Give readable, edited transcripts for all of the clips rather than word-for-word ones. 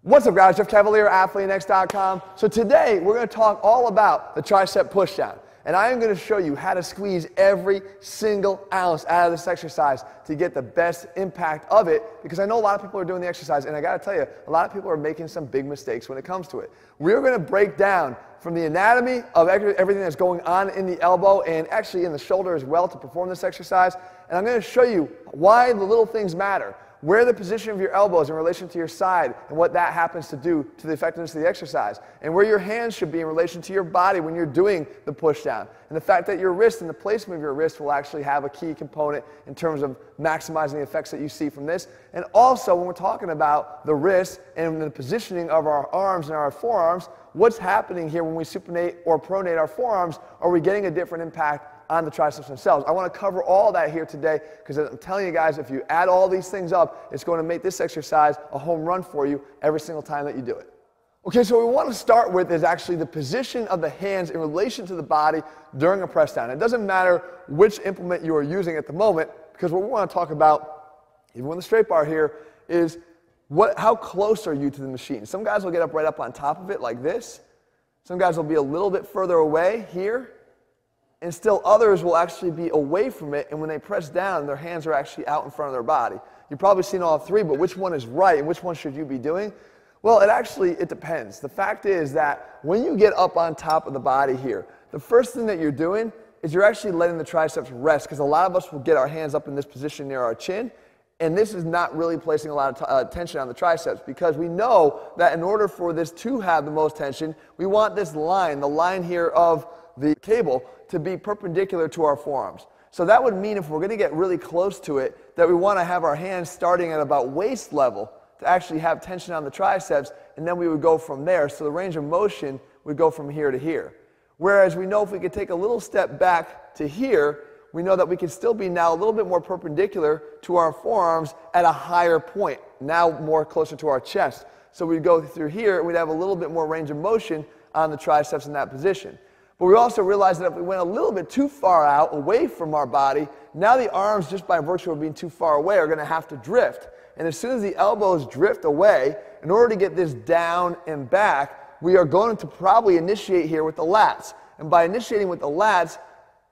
What's up, guys? Jeff Cavaliere, ATHLEAN-X.com. So today, we're going to talk all about the tricep pushdown. And I am going to show you how to squeeze every single ounce out of this exercise to get the best impact of it, because I know a lot of people are doing the exercise, and I got to tell you, a lot of people are making some big mistakes when it comes to it. We're going to break down from the anatomy of everything that's going on in the elbow and actually in the shoulder as well to perform this exercise. And I'm going to show you why the little things matter, where the position of your elbows in relation to your side and what that happens to do to the effectiveness of the exercise, and where your hands should be in relation to your body when you're doing the push down, and the fact that your wrist and the placement of your wrist will actually have a key component in terms of maximizing the effects that you see from this. And also, when we're talking about the wrist and the positioning of our arms and our forearms, what's happening here when we supinate or pronate our forearms? Are we getting a different impact on the triceps themselves? I want to cover all that here today, because I'm telling you guys, if you add all these things up, it's going to make this exercise a home run for you every single time that you do it. Okay, so what we want to start with is actually the position of the hands in relation to the body during a press down. It doesn't matter which implement you are using at the moment, because what we want to talk about, even with the straight bar here, is how close are you to the machine? Some guys will get up right up on top of it like this. Some guys will be a little bit further away here. And still others will actually be away from it, and when they press down, their hands are actually out in front of their body. You've probably seen all three, but which one is right and which one should you be doing? Well, it depends. The fact is that when you get up on top of the body here, the first thing that you're doing is you're actually letting the triceps rest, because a lot of us will get our hands up in this position near our chin, and this is not really placing a lot of tension on the triceps, because we know that in order for this to have the most tension, we want this line, the line here of the cable, to be perpendicular to our forearms. So that would mean if we're going to get really close to it, that we want to have our hands starting at about waist level to actually have tension on the triceps, and then we would go from there. So the range of motion would go from here to here. Whereas we know if we could take a little step back to here, we know that we can still be now a little bit more perpendicular to our forearms at a higher point, now more closer to our chest. So we'd go through here, and we'd have a little bit more range of motion on the triceps in that position. But we also realized that if we went a little bit too far out, away from our body, now the arms, just by virtue of being too far away, are going to have to drift. And as soon as the elbows drift away, in order to get this down and back, we are going to probably initiate here with the lats. And by initiating with the lats,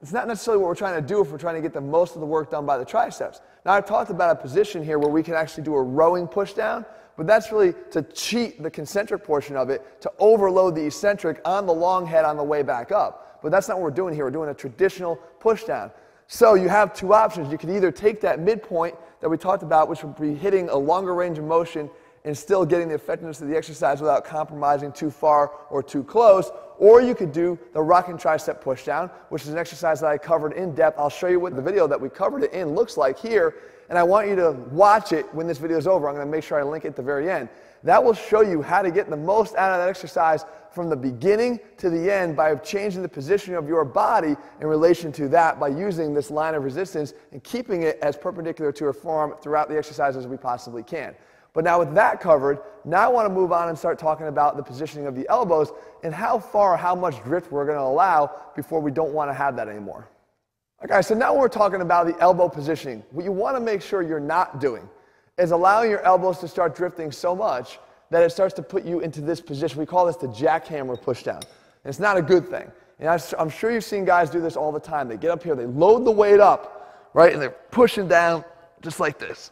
it's not necessarily what we're trying to do if we're trying to get the most of the work done by the triceps. Now, I've talked about a position here where we can actually do a rowing push down, but that's really to cheat the concentric portion of it, to overload the eccentric on the long head on the way back up. But that's not what we're doing here. We're doing a traditional push down. So you have two options. You could either take that midpoint that we talked about, which would be hitting a longer range of motion and still getting the effectiveness of the exercise without compromising too far or too close, or you could do the rocking tricep push down, which is an exercise that I covered in depth. I'll show you what the video that we covered it in looks like here, and I want you to watch it when this video is over. I'm going to make sure I link it at the very end. That will show you how to get the most out of that exercise from the beginning to the end by changing the position of your body in relation to that, by using this line of resistance and keeping it as perpendicular to your forearm throughout the exercise as we possibly can. But now with that covered, now I want to move on and start talking about the positioning of the elbows and how far, how much drift we're going to allow before we don't want to have that anymore. Okay, so now we're talking about the elbow positioning. What you want to make sure you're not doing is allowing your elbows to start drifting so much that it starts to put you into this position. We call this the jackhammer pushdown. And it's not a good thing. And I'm sure you've seen guys do this all the time. They get up here, they load the weight up, right, and they're pushing down just like this.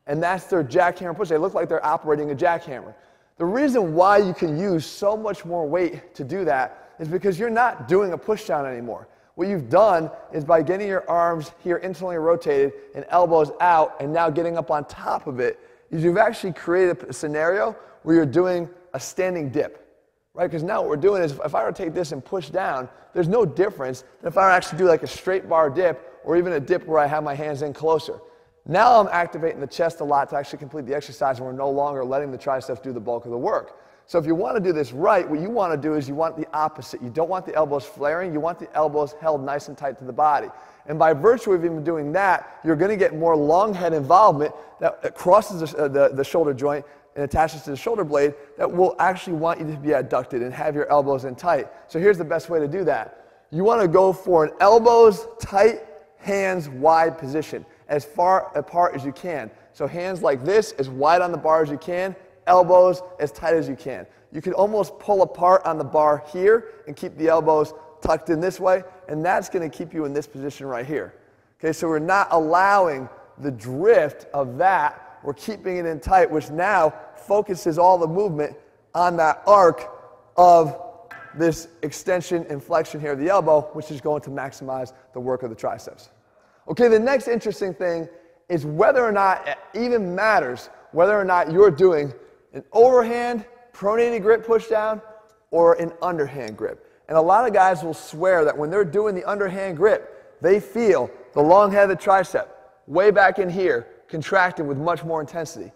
And that's their jackhammer push. They look like they're operating a jackhammer. The reason why you can use so much more weight to do that is because you're not doing a pushdown anymore. What you've done is, by getting your arms here internally rotated and elbows out and now getting up on top of it, is you've actually created a scenario where you're doing a standing dip, right? Because now what we're doing is, if I were to take this and push down, there's no difference than if I were to actually do like a straight bar dip, or even a dip where I have my hands in closer. Now I'm activating the chest a lot to actually complete the exercise, and we're no longer letting the triceps do the bulk of the work. So if you want to do this right, what you want to do is you want the opposite. You don't want the elbows flaring. You want the elbows held nice and tight to the body. And by virtue of even doing that, you're going to get more long head involvement that crosses the shoulder joint and attaches to the shoulder blade, that will actually want you to be adducted and have your elbows in tight. So here's the best way to do that. You want to go for an elbows tight, hands wide position, as far apart as you can. So hands like this, as wide on the bar as you can, elbows as tight as you can. You can almost pull apart on the bar here and keep the elbows tucked in this way, and that's going to keep you in this position right here. Okay, so we're not allowing the drift of that. We're keeping it in tight, which now focuses all the movement on that arc of this extension and flexion here of the elbow, which is going to maximize the work of the triceps. Okay, the next interesting thing is whether or not it even matters whether or not you're doing an overhand pronated grip push down or an underhand grip. And a lot of guys will swear that when they're doing the underhand grip, they feel the long head of the tricep way back in here contracting with much more intensity.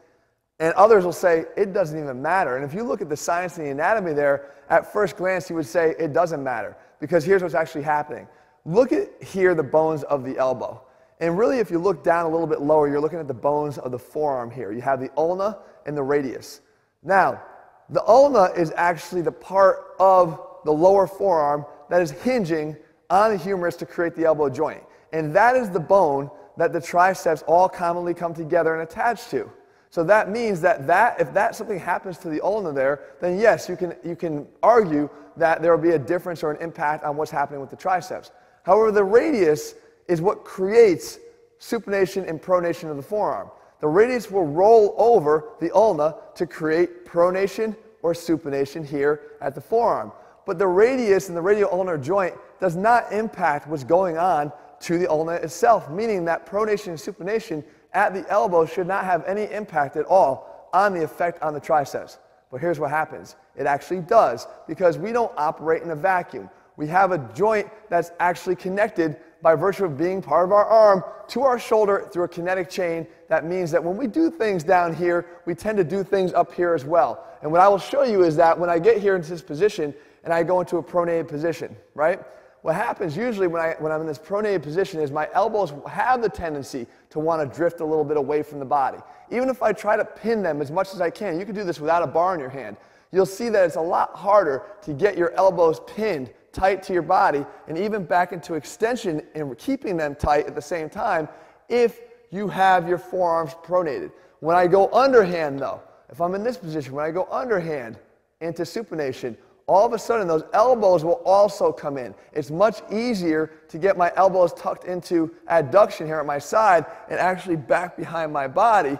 And others will say it doesn't even matter. And if you look at the science and the anatomy there, at first glance you would say it doesn't matter, because here's what's actually happening. Look at here the bones of the elbow. And really, if you look down a little bit lower, you're looking at the bones of the forearm here. You have the ulna and the radius. Now, the ulna is actually the part of the lower forearm that is hinging on the humerus to create the elbow joint. And that is the bone that the triceps all commonly come together and attach to. So that means that if something happens to the ulna there, then yes, you can argue that there will be a difference or an impact on what's happening with the triceps. However, the radius is what creates supination and pronation of the forearm. The radius will roll over the ulna to create pronation or supination here at the forearm. But the radius and the radial ulnar joint does not impact what's going on to the ulna itself, meaning that pronation and supination at the elbow should not have any impact at all on the effect on the triceps. But here's what happens. It actually does, because we don't operate in a vacuum. We have a joint that's actually connected by virtue of being part of our arm to our shoulder through a kinetic chain. That means that when we do things down here, we tend to do things up here as well. And what I will show you is that when I get here into this position and I go into a pronated position, right? What happens usually when I'm in this pronated position is my elbows have the tendency to want to drift a little bit away from the body. Even if I try to pin them as much as I can, you can do this without a bar in your hand, you'll see that it's a lot harder to get your elbows pinned tight to your body and even back into extension and keeping them tight at the same time if you have your forearms pronated. When I go underhand though, if I'm in this position, when I go underhand into supination, all of a sudden those elbows will also come in. It's much easier to get my elbows tucked into adduction here at my side and actually back behind my body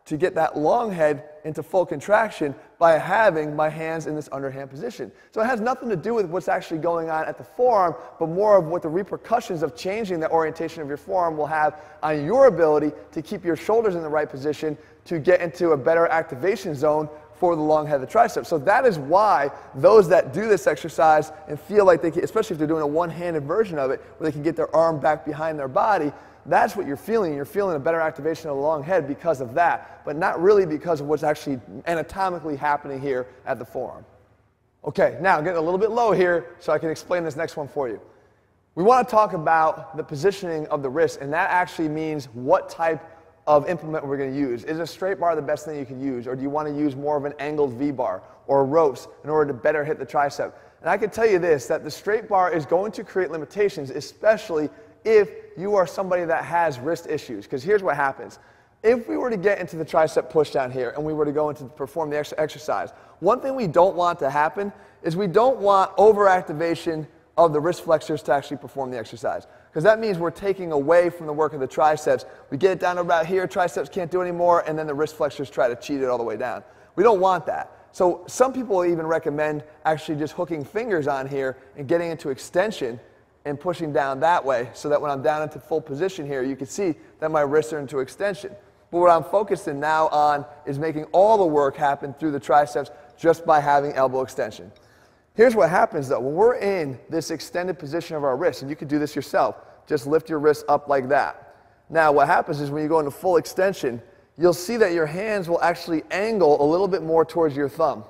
to get that long head into full contraction by having my hands in this underhand position. So it has nothing to do with what's actually going on at the forearm, but more of what the repercussions of changing the orientation of your forearm will have on your ability to keep your shoulders in the right position to get into a better activation zone for the long head of the tricep. So that is why those that do this exercise and feel like they can, especially if they're doing a one-handed version of it, where they can get their arm back behind their body, that's what you're feeling. You're feeling a better activation of the long head because of that, but not really because of what's actually anatomically happening here at the forearm. Okay, now I'm getting a little bit low here so I can explain this next one for you. We want to talk about the positioning of the wrist, and that actually means what type of implement we're going to use. Is a straight bar the best thing you can use, or do you want to use more of an angled V-bar or ropes in order to better hit the tricep? And I can tell you this, that the straight bar is going to create limitations, especially if you are somebody that has wrist issues. Because here's what happens. If we were to get into the tricep push down here and we were to go into perform the exercise, one thing we don't want to happen is we don't want overactivation of the wrist flexors to actually perform the exercise. Because that means we're taking away from the work of the triceps. We get it down to about here, triceps can't do anymore, and then the wrist flexors try to cheat it all the way down. We don't want that. So some people will even recommend actually just hooking fingers on here and getting into extension and pushing down that way, so that when I'm down into full position here, you can see that my wrists are into extension. But what I'm focusing now on is making all the work happen through the triceps just by having elbow extension. Here's what happens though. When we're in this extended position of our wrist, and you can do this yourself, just lift your wrist up like that. Now what happens is when you go into full extension, you'll see that your hands will actually angle a little bit more towards your thumb.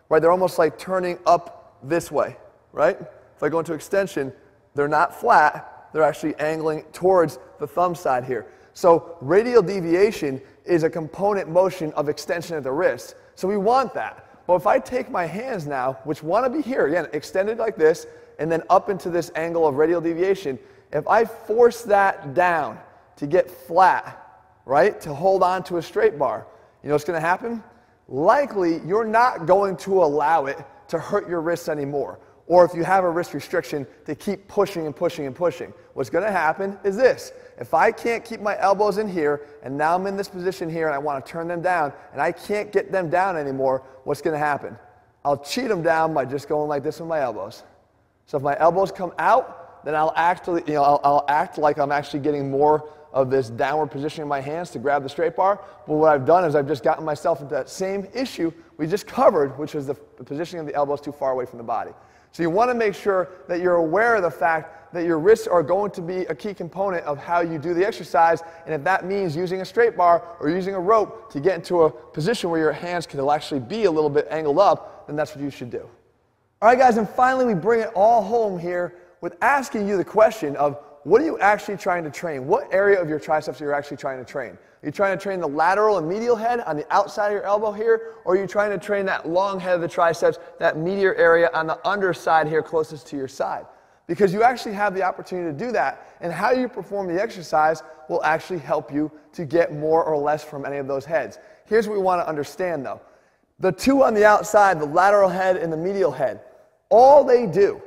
Right? They're almost like turning up this way. Right? If I go into extension, they're not flat, they're actually angling towards the thumb side here. So radial deviation is a component motion of extension at the wrist. So we want that. But if I take my hands now, which want to be here, again, extended like this, and then up into this angle of radial deviation, if I force that down to get flat, right, to hold on to a straight bar, you know what's going to happen? likely you're not going to allow it to hurt your wrists anymore. Or if you have a wrist restriction, to keep pushing and pushing and pushing. What's going to happen is this. If I can't keep my elbows in here, and now I'm in this position here and I want to turn them down, and I can't get them down anymore, what's going to happen? I'll cheat them down by just going like this with my elbows. So if my elbows come out, then I'll actually, I'll act like I'm actually getting more of this downward position in my hands to grab the straight bar. But what I've done is I've just gotten myself into that same issue we just covered, which was the positioning of the elbows too far away from the body. So you want to make sure that you're aware of the fact that your wrists are going to be a key component of how you do the exercise, and if that means using a straight bar or using a rope to get into a position where your hands can actually be a little bit angled up, then that's what you should do. All right, guys, and finally we bring it all home here with asking you the question of, what are you actually trying to train? What area of your triceps are you actually trying to train? Are you trying to train the lateral and medial head on the outside of your elbow here? Or are you trying to train that long head of the triceps, that medial area on the underside here closest to your side? Because you actually have the opportunity to do that, and how you perform the exercise will actually help you to get more or less from any of those heads. Here's what we want to understand though. The two on the outside, the lateral head and the medial head, all they do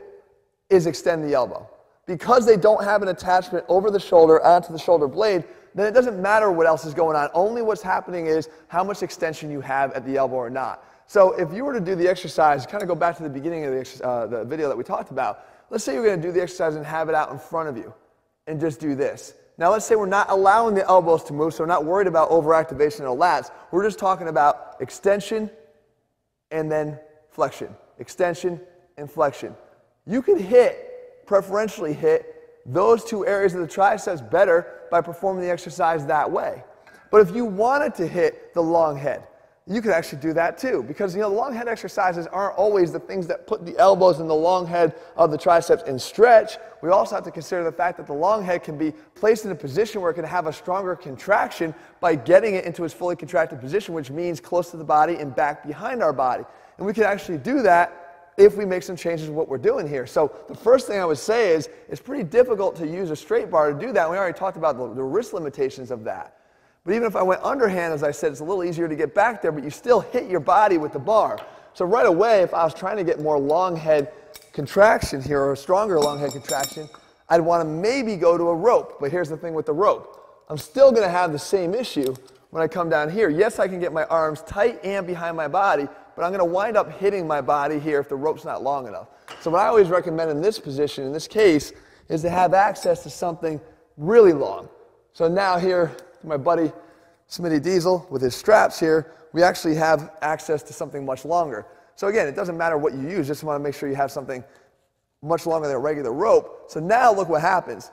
is extend the elbow. Because they don't have an attachment over the shoulder onto the shoulder blade, then it doesn't matter what else is going on. Only what's happening is how much extension you have at the elbow or not. So if you were to do the exercise, kind of go back to the beginning of the video that we talked about. Let's say you're going to do the exercise and have it out in front of you and just do this. Now let's say we're not allowing the elbows to move, so we're not worried about overactivation of the lats. We're just talking about extension and then flexion. Extension and flexion. You can preferentially hit those two areas of the triceps better by performing the exercise that way. But if you wanted to hit the long head, you could actually do that too, because the long head exercises aren't always the things that put the elbows in the long head of the triceps in stretch. We also have to consider the fact that the long head can be placed in a position where it can have a stronger contraction by getting it into its fully contracted position, which means close to the body and back behind our body. And we can actually do that if we make some changes in what we're doing here. So the first thing I would say is it's pretty difficult to use a straight bar to do that. We already talked about the wrist limitations of that. But even if I went underhand, as I said, it's a little easier to get back there, but you still hit your body with the bar. So right away, if I was trying to get more long head contraction here, or a stronger long head contraction, I'd want to maybe go to a rope. But here's the thing with the rope. I'm still going to have the same issue when I come down here. Yes, I can get my arms tight and behind my body, but I'm going to wind up hitting my body here if the rope's not long enough. So what I always recommend in this position, in this case, is to have access to something really long. So now here, my buddy Smitty Diesel with his straps here, we actually have access to something much longer. So again, it doesn't matter what you use, just want to make sure you have something much longer than a regular rope. So now look what happens.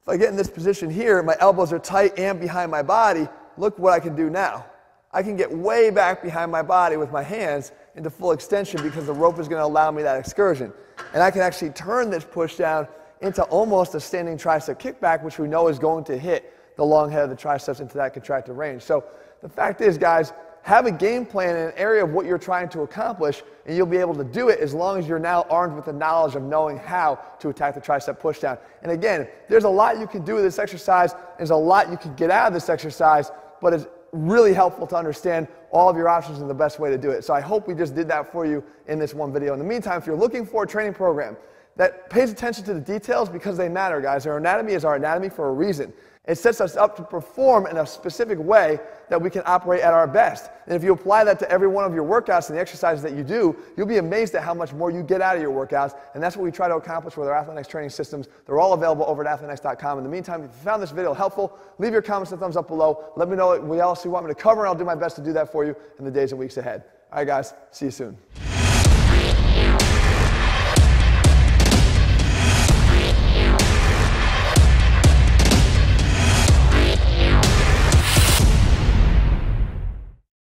If I get in this position here, my elbows are tight and behind my body, look what I can do now. I can get way back behind my body with my hands into full extension because the rope is going to allow me that excursion. And I can actually turn this push down into almost a standing tricep kickback, which we know is going to hit the long head of the triceps into that contracted range. So the fact is, guys, have a game plan in an area of what you're trying to accomplish, and you'll be able to do it as long as you're now armed with the knowledge of knowing how to attack the tricep pushdown. And again, there's a lot you can do with this exercise. There's a lot you can get out of this exercise, but it's really helpful to understand all of your options and the best way to do it. So I hope we just did that for you in this one video. In the meantime, if you're looking for a training program that pays attention to the details, because they matter, guys. Our anatomy is our anatomy for a reason. It sets us up to perform in a specific way that we can operate at our best. And if you apply that to every one of your workouts and the exercises that you do, you'll be amazed at how much more you get out of your workouts. And that's what we try to accomplish with our ATHLEAN-X training systems. They're all available over at ATHLEAN-X.com. In the meantime, if you found this video helpful, leave your comments and thumbs up below. Let me know what else you want me to cover, and I'll do my best to do that for you in the days and weeks ahead. All right, guys. See you soon.